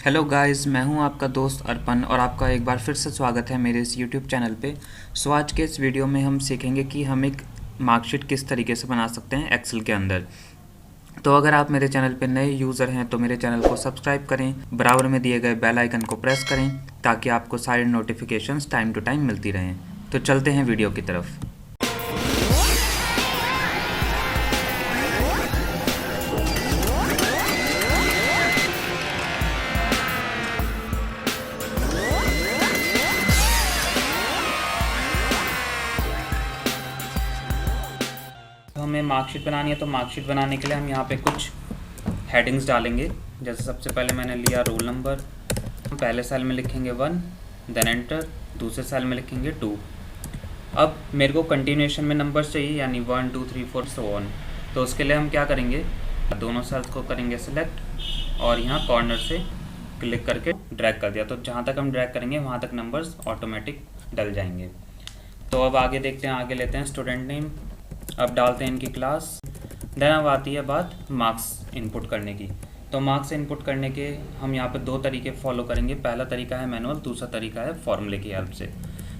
Hello guys, मैं हूं आपका दोस्त अर्पण और आपका एक बार फिर से स्वागत है मेरे इस यूट्यूब चैनल पे। आज के इस वीडियो में हम सीखेंगे कि हम एक मार्कशीट किस तरीके से बना सकते हैं एक्सेल के अंदर। तो अगर आप मेरे चैनल पे नए यूज़र हैं तो मेरे चैनल को सब्सक्राइब करें, बराबर में दिए गए बेल आइकन को प्रेस करें ताकि आपको सारी नोटिफिकेशंस टाइम टू टाइम मिलती रहें। तो चलते हैं वीडियो की तरफ। हमें मार्कशीट बनानी है तो मार्कशीट बनाने के लिए हम यहाँ पे कुछ हेडिंग्स डालेंगे। जैसे सबसे पहले मैंने लिया रोल नंबर, पहले सेल में लिखेंगे 1, देन एंटर, दूसरे सेल में लिखेंगे 2। अब मेरे को कंटिन्यूएशन में नंबर्स चाहिए, यानी 1 2 3 4 सो ऑन। तो उसके लिए हम क्या करेंगे, दोनों सेल्स को करेंगे सिलेक्ट और यहाँ कॉर्नर से क्लिक करके ड्रैग कर दिया। तो जहाँ तक हम ड्रैग करेंगे वहाँ तक नंबर्स ऑटोमेटिक डल जाएंगे। तो अब आगे देखते हैं, आगे लेते हैं स्टूडेंट नेम, अब डालते हैं इनकी क्लास। देन अब आती है बात मार्क्स इनपुट करने की। तो मार्क्स इनपुट करने के हम यहाँ पे दो तरीके फॉलो करेंगे। पहला तरीका है मैनुअल, दूसरा तरीका है फॉर्मूले की हेल्प से।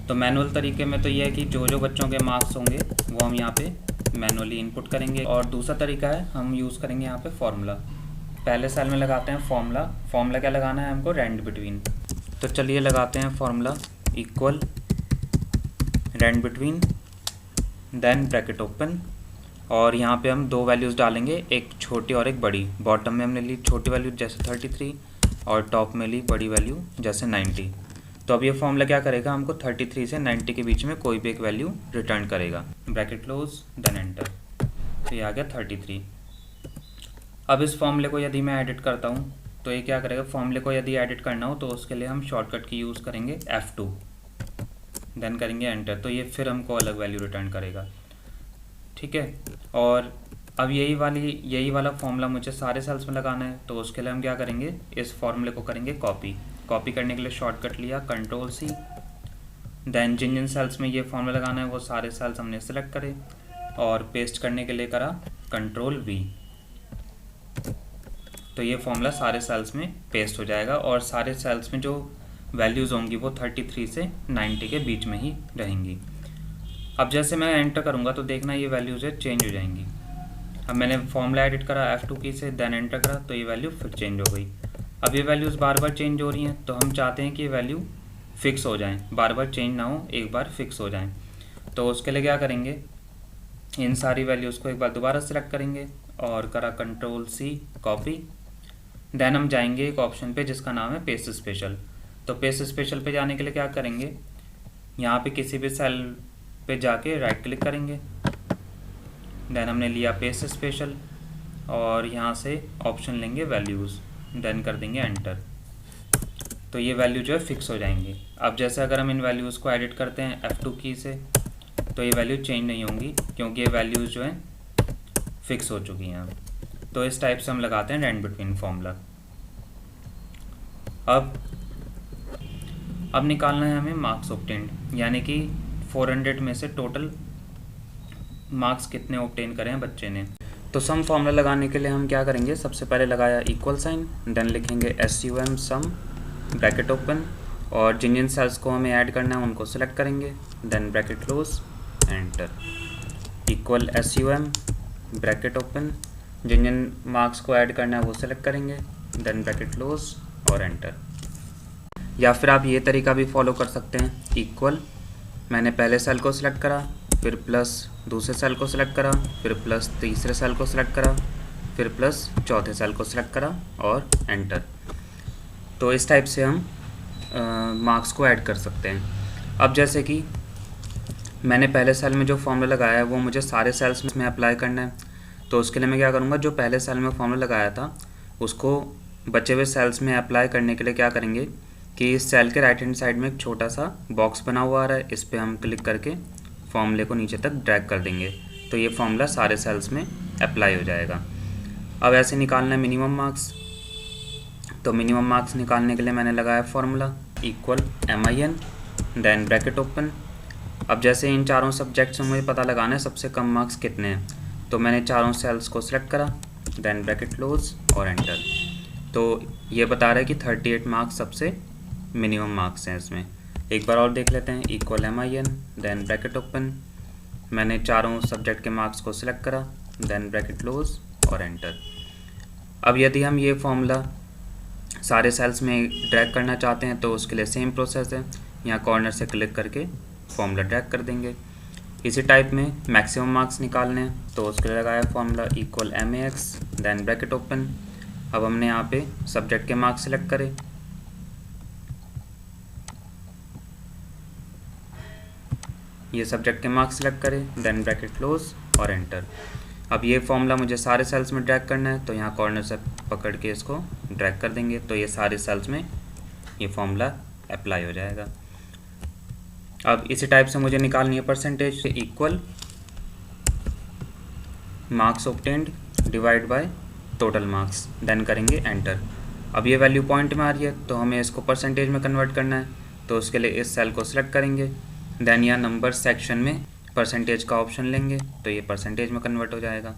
तो मैनुअल तरीके में तो ये है कि जो जो बच्चों के मार्क्स होंगे वो हम यहाँ पे मैनुअली इनपुट करेंगे, और दूसरा तरीका है हम यूज़ करेंगे यहाँ पे फॉर्मूला। पहले सेल में लगाते हैं फॉर्मूला क्या लगाना है हमको, रेंड बिटवीन। तो चलिए लगाते हैं formula equal rand between, then bracket open, और यहाँ पे हम दो वैल्यूज़ डालेंगे, एक छोटी और एक बड़ी। बॉटम में हमने ली छोटी वैल्यू जैसे 33 और टॉप में ली बड़ी वैल्यू जैसे 90। तो अब ये फॉर्मूला क्या करेगा, हमको 33 से 90 के बीच में कोई भी एक वैल्यू रिटर्न करेगा। Bracket close, then enter. तो ये आ गया 33। अब इस फॉर्मूले को यदि मैं एडिट करता हूँ तो ये क्या करेगा, फॉर्मूले को यदि एडिट करना हो तो उसके लिए हम शॉर्टकट की यूज़ करेंगे F2, देन करेंगे एंटर। तो ये फिर हमको अलग वैल्यू रिटर्न करेगा, ठीक है। और अब यही वाला फॉर्मूला मुझे सारे सेल्स में लगाना है। तो उसके लिए हम क्या करेंगे, इस फॉर्मूले को करेंगे कॉपी करने के लिए शॉर्टकट लिया Ctrl+C, देन जिन जिन सेल्स में ये फॉर्मूला लगाना है वो सारे सेल्स हमने सेलेक्ट करे, और पेस्ट करने के लिए करा Ctrl+V। तो ये फॉर्मूला सारे सेल्स में पेस्ट हो जाएगा, और सारे सेल्स में जो वैल्यूज़ होंगी वो 33 से 90 के बीच में ही रहेंगी। अब जैसे मैं एंटर करूँगा तो देखना ये वैल्यूज़ है चेंज हो जाएंगी। अब मैंने फॉर्मूला एडिट करा F2 की से, देन एंटर करा तो ये वैल्यू फिर चेंज हो गई। अब ये वैल्यूज़ बार बार चेंज हो रही हैं, तो हम चाहते हैं कि ये वैल्यू फिक्स हो जाएं, बार बार चेंज ना हो, एक बार फिक्स हो जाएं। तो उसके लिए क्या करेंगे, इन सारी वैल्यूज़ को एक बार दोबारा सेलेक्ट करेंगे और करा Ctrl+C कॉपी। देन हम जाएंगे एक ऑप्शन पे जिसका नाम है पेस्ट स्पेशल। तो पेस्ट स्पेशल पे जाने के लिए क्या करेंगे, यहाँ पे किसी भी सेल पे जाके राइट क्लिक करेंगे, देन हमने लिया पेस्ट स्पेशल और यहाँ से ऑप्शन लेंगे वैल्यूज़, देन कर देंगे एंटर। तो ये वैल्यू जो है फिक्स हो जाएंगी। अब जैसे अगर हम इन वैल्यूज़ को एडिट करते हैं F2 की से, तो ये वैल्यू चेंज नहीं होंगी क्योंकि ये वैल्यूज़ जो हैं फिक्स हो चुकी हैं। तो इस टाइप से हम लगाते हैं रेंड बिटवीन फॉर्मूला। अब निकालना है हमें मार्क्स ऑब्टेन्ड, यानी कि 400 में से टोटल मार्क्स कितने ऑब्टेन करें हैं बच्चे ने। तो सम फॉर्मूला लगाने के लिए हम क्या करेंगे, सबसे पहले लगाया इक्वल साइन, देन लिखेंगे SUM सम, ब्रैकेट ओपन, और जिन जिन सेल्स को हमें ऐड करना है उनको सेलेक्ट करेंगे, then bracket close, enter. Equal SUM bracket open, जिन जिन मार्क्स को ऐड करना है वो सेलेक्ट करेंगे, देन ब्रैकेट क्लोज और एंटर। या फिर आप ये तरीका भी फॉलो कर सकते हैं, इक्वल, मैंने पहले सेल को सिलेक्ट करा, फिर प्लस दूसरे सेल को सिलेक्ट करा, फिर प्लस तीसरे सेल को सिलेक्ट करा, फिर प्लस चौथे सेल को सिलेक्ट करा और एंटर। तो इस टाइप से हम मार्क्स को ऐड कर सकते हैं। अब जैसे कि मैंने पहले सेल में जो फॉर्मूला लगाया है वो मुझे सारे सेल्स में अप्लाई करना है। तो उसके लिए मैं क्या करूँगा, जो पहले सेल में फॉर्मूला लगाया था उसको बचे हुए सेल्स में अप्लाई करने के लिए क्या करेंगे कि इस सेल के राइट हैंड साइड में एक छोटा सा बॉक्स बना हुआ आ रहा है, इस पर हम क्लिक करके फॉर्मूले को नीचे तक ड्रैग कर देंगे। तो ये फॉर्मूला सारे सेल्स में अप्लाई हो जाएगा। अब ऐसे निकालना है मिनिमम मार्क्स। तो मिनिमम मार्क्स निकालने के लिए मैंने लगाया formula equal MIN, then bracket open. अब जैसे इन चारों सब्जेक्ट्स में मुझे पता लगाना है सबसे कम मार्क्स कितने हैं, तो मैंने चारों सेल्स को सिलेक्ट करा, देन ब्रैकेट क्लोज और एंटर। तो ये बता रहा है कि 38 मार्क्स सबसे मिनिमम मार्क्स हैं इसमें। एक बार और देख लेते हैं। Equal MIN then bracket open, मैंने चारों सब्जेक्ट के मार्क्स को सिलेक्ट करा, देन ब्रैकेट क्लोज और एंटर। अब यदि हम ये फॉर्मूला सारे सेल्स में ड्रैग करना चाहते हैं तो उसके लिए सेम प्रोसेस है, यहाँ कॉर्नर से क्लिक करके फॉर्मूला ड्रैग कर देंगे। इसी टाइप में मैक्सिमम मार्क्स निकालने हैं तो उसके लिए लगाया formula equal MAX then bracket open. अब हमने यहाँ पे सब्जेक्ट के मार्क्स सिलेक्ट करे, ये सब्जेक्ट के मार्क्स सिलेक्ट करे, देन ब्रैकेट क्लोज और एंटर। अब ये फॉर्मूला मुझे सारे सेल्स में ड्रैग करना है तो यहाँ कॉर्नर से पकड़ के इसको ड्रैग कर देंगे तो ये सारे सेल्स में ये फॉर्मूला अप्लाई हो जाएगा। अब इसी टाइप से मुझे निकालनी है परसेंटेज से equal marks obtained divide by total marks, then करेंगे एंटर। अब ये वैल्यू पॉइंट में आ रही है तो हमें इसको परसेंटेज में कन्वर्ट करना है तो उसके लिए इस सेल को सिलेक्ट करेंगे, देन यहाँ नंबर सेक्शन में परसेंटेज का ऑप्शन लेंगे तो ये परसेंटेज में कन्वर्ट हो जाएगा।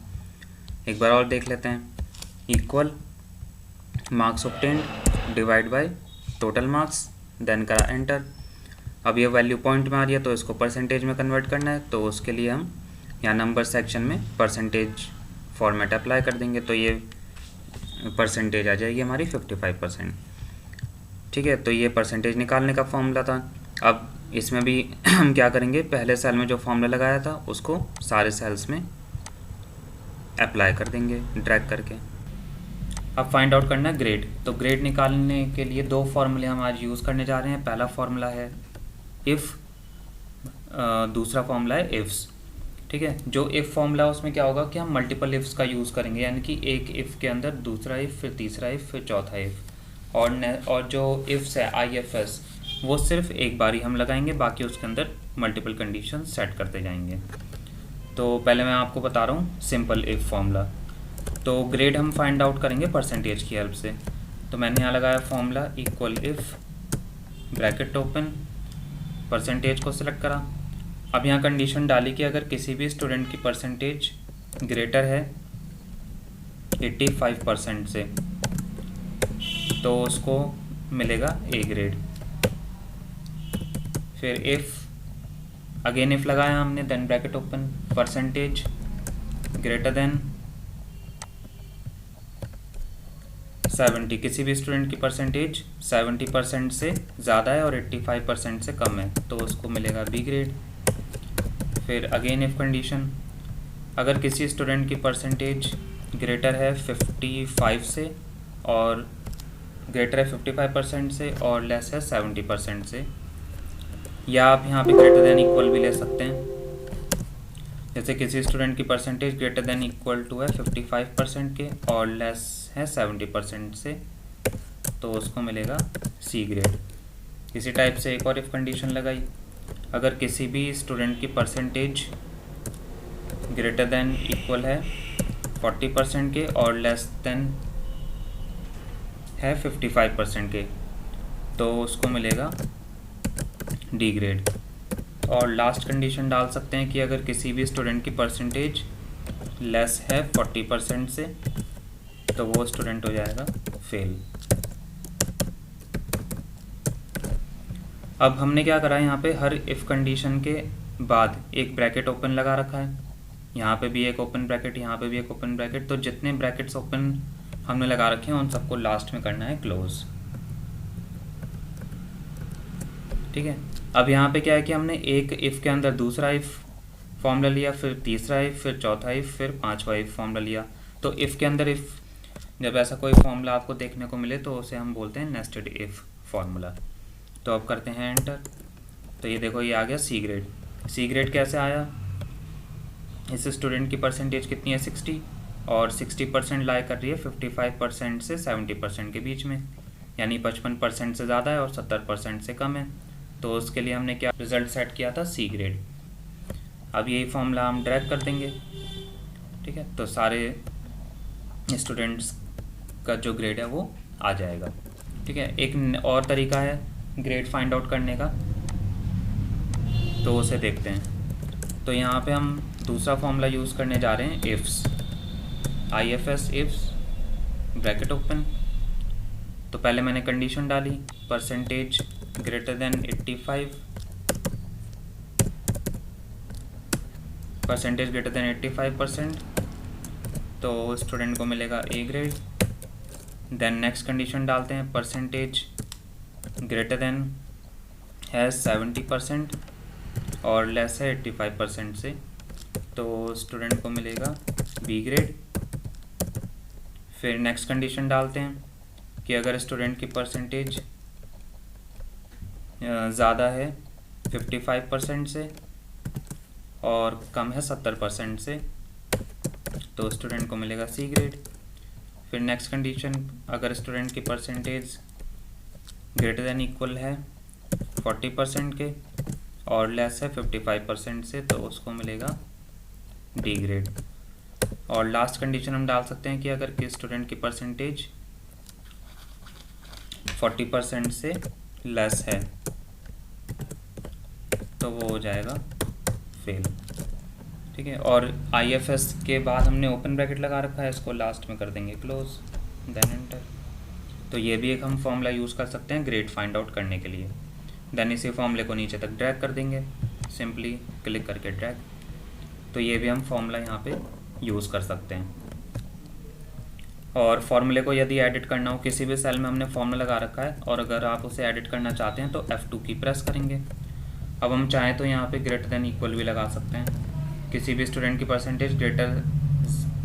एक बार और देख लेते हैं। Equal marks obtained divide by total marks, then करा एंटर। अब ये वैल्यू पॉइंट में आ रही है तो इसको परसेंटेज में कन्वर्ट करना है तो उसके लिए हम यहाँ नंबर सेक्शन में परसेंटेज फॉर्मेट अप्लाई कर देंगे तो ये परसेंटेज आ जाएगी हमारी 55%। ठीक है, तो ये परसेंटेज निकालने का फॉर्मूला था। अब इसमें भी हम क्या करेंगे, पहले सेल में जो फॉर्मूला लगाया था उसको सारे सेल्स में अप्लाई कर देंगे ड्रैग करके। अब फाइंड आउट करना है ग्रेड। तो ग्रेड निकालने के लिए दो फॉर्मूले हम आज यूज़ करने जा रहे हैं। पहला फॉर्मूला है इफ़, दूसरा फॉर्मूला है इफ्स। ठीक है, जो इफ़ फॉर्मूला उसमें क्या होगा कि हम मल्टीपल इफ्स का यूज़ करेंगे, यानी कि एक इफ़ के अंदर दूसरा इफ़, फिर तीसरा इफ़, फिर चौथा इफ़। और जो इफ्स है IFS वो सिर्फ एक बार ही हम लगाएंगे, बाकी उसके अंदर मल्टीपल कंडीशन सेट करते जाएंगे। तो पहले मैं आपको बता रहा हूँ सिंपल इफ़ फॉर्मूला। तो ग्रेड हम फाइंड आउट करेंगे परसेंटेज की हेल्प से। तो मैंने यहाँ लगाया formula equal if bracket open, percentage को सिलेक्ट करा। अब यहाँ कंडीशन डाली कि अगर किसी भी स्टूडेंट की परसेंटेज ग्रेटर है 85% से तो उसको मिलेगा A ग्रेड। फिर इफ़, अगेन इफ़ लगाया हमने, then bracket open, percentage greater than 70, किसी भी स्टूडेंट की परसेंटेज 70% से ज़्यादा है और 85% से कम है तो उसको मिलेगा B ग्रेड। फिर अगेन इफ़ कंडीशन, अगर किसी स्टूडेंट की परसेंटेज ग्रेटर है 55 से और ग्रेटर है 55% से और लेस है 70% से, या आप यहाँ पे ग्रेटर देन इक्वल भी ले सकते हैं। जैसे किसी स्टूडेंट की percentage greater than equal to है 55% के और लेस है 70% से तो उसको मिलेगा C ग्रेड। इसी टाइप से एक और इफ़ कंडीशन लगाई, अगर किसी भी स्टूडेंट की परसेंटेज ग्रेटर देन इक्वल है 40% के और लेस देन है 55% के तो उसको मिलेगा D ग्रेड। और लास्ट कंडीशन डाल सकते हैं कि अगर किसी भी स्टूडेंट की परसेंटेज लेस है 40% से तो वो स्टूडेंट हो जाएगा फेल। अब हमने क्या करा है, यहाँ पे हर इफ़ कंडीशन के बाद एक ब्रैकेट ओपन लगा रखा है, यहाँ पे भी एक ओपन ब्रैकेट, यहाँ पे भी एक ओपन ब्रैकेट। तो जितने ब्रैकेट्स ओपन हमने लगा रखे हैं उन सबको लास्ट में करना है क्लोज। ठीक है, अब यहाँ पे क्या है कि हमने एक इफ़ के अंदर दूसरा इफ़ फॉर्मूला लिया, फिर तीसरा इफ़, फिर चौथा इफ़, फिर पांचवा इफ़ फॉर्मूला लिया। तो इफ़ के अंदर इफ़, जब ऐसा कोई फॉर्मूला आपको देखने को मिले तो उसे हम बोलते हैं नेस्टेड इफ़ फॉर्मूला। तो अब करते हैं एंटर। तो ये देखो ये आ गया C ग्रेड। C ग्रेड कैसे आया, इस स्टूडेंट की परसेंटेज कितनी है 60 और 60% लाई कर रही है 55% से 70% के बीच में, यानी 55% से ज़्यादा है और 70% से कम है। तो उसके लिए हमने क्या रिज़ल्ट सेट किया था, C ग्रेड। अब यही फॉर्मूला हम ड्रैग कर देंगे। ठीक है, तो सारे स्टूडेंट्स का जो ग्रेड है वो आ जाएगा। ठीक है, एक और तरीका है ग्रेड फाइंड आउट करने का, तो उसे देखते हैं। तो यहाँ पे हम दूसरा फॉर्मूला यूज़ करने जा रहे हैं IFS, IFS IFS bracket open, तो पहले मैंने कंडीशन डाली percentage greater than 85, percentage greater than 85%, तो स्टूडेंट को मिलेगा A grade. Then next condition डालते हैं परसेंटेज ग्रेटर देन है 70% और लेस है 85% से, तो स्टूडेंट को मिलेगा बी ग्रेड। फिर नेक्स्ट कंडीशन डालते हैं कि अगर स्टूडेंट की परसेंटेज ज़्यादा है 55% से और कम है 70% से, तो स्टूडेंट को मिलेगा सी ग्रेड। फिर नेक्स्ट कंडीशन, अगर स्टूडेंट की परसेंटेज ग्रेटर देन इक्वल है 40% के और लेस है 55% से, तो उसको मिलेगा डी ग्रेड। और लास्ट कंडीशन हम डाल सकते हैं कि अगर किसी स्टूडेंट की परसेंटेज 40% से लेस है तो वो हो जाएगा फेल। ठीक है, और IFS के बाद हमने ओपन ब्रैकेट लगा रखा है, इसको लास्ट में कर देंगे क्लोज, देन एंटर। तो ये भी एक हम फॉर्मूला यूज़ कर सकते हैं ग्रेड फाइंड आउट करने के लिए। देन इसी फॉर्मूले को नीचे तक ड्रैग कर देंगे, सिंपली क्लिक करके ड्रैग। तो ये भी हम फॉर्मूला यहाँ पे यूज़ कर सकते हैं। और फॉर्मूले को यदि एडिट करना हो, किसी भी सेल में हमने फॉर्मूला लगा रखा है और अगर आप उसे एडिट करना चाहते हैं तो F2 की प्रेस करेंगे। अब हम चाहें तो यहाँ पे ग्रेटर देन इक्वल भी लगा सकते हैं। किसी भी स्टूडेंट की परसेंटेज ग्रेटर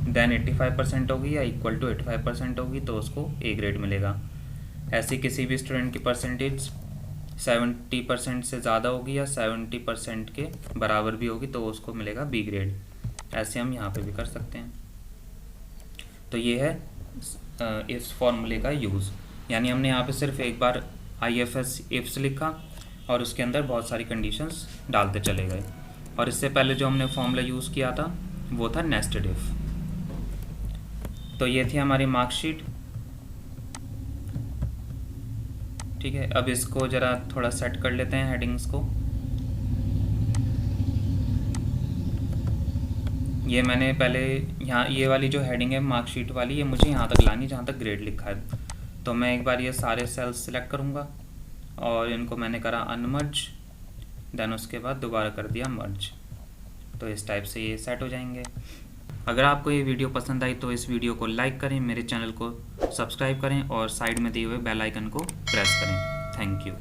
देन 85% होगी या इक्वल टू 85% होगी तो उसको ए ग्रेड मिलेगा। ऐसी किसी भी स्टूडेंट की परसेंटेज 70% से ज़्यादा होगी या 70% के बराबर भी होगी तो उसको मिलेगा बी ग्रेड। ऐसे हम यहाँ पे भी कर सकते हैं। तो ये है इस फॉर्मूले का यूज़, यानी हमने यहाँ पे सिर्फ एक बार IFS इफ्स लिखा और उसके अंदर बहुत सारी कंडीशंस डालते चले गए। और इससे पहले जो हमने फॉर्मूला यूज़ किया था वो था नेस्टेड इफ। तो ये थी हमारी मार्कशीट। ठीक है, अब इसको ज़रा थोड़ा सेट कर लेते हैं हेडिंग्स को। ये मैंने पहले यहाँ ये वाली जो हेडिंग है मार्कशीट वाली, ये मुझे यहाँ तक लानी जहाँ तक ग्रेड लिखा है। तो मैं एक बार ये सारे सेल्स सिलेक्ट करूँगा और इनको मैंने करा अनमर्ज, देन उसके बाद दोबारा कर दिया मर्ज। तो इस टाइप से ये सेट हो जाएंगे। अगर आपको ये वीडियो पसंद आई तो इस वीडियो को लाइक करें, मेरे चैनल को सब्सक्राइब करें और साइड में दिए हुए बेल आइकन को प्रेस करें। Thank you.